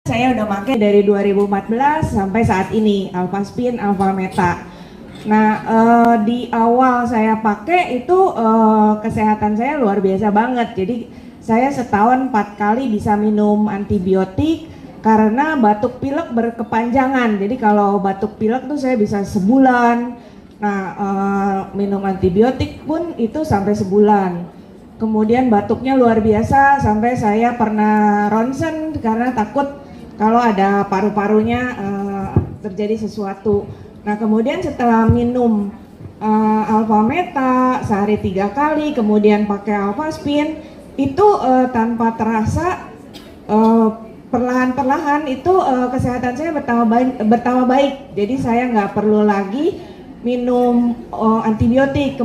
Saya udah pakai dari 2014 sampai saat ini, Alphaspin, Alphameta. Nah, di awal saya pakai itu kesehatan saya luar biasa banget. Jadi saya setahun 4 kali bisa minum antibiotik karena batuk pilek berkepanjangan. Jadi kalau batuk pilek tuh saya bisa sebulan. Nah, minum antibiotik pun itu sampai sebulan. Kemudian batuknya luar biasa sampai saya pernah ronsen karena takut kalau ada paru-parunya terjadi sesuatu. Nah, kemudian setelah minum Alphameta sehari 3 kali, kemudian pakai Alphaspin, itu tanpa terasa perlahan-perlahan itu kesehatan saya bertambah baik. Jadi saya nggak perlu lagi minum antibiotik.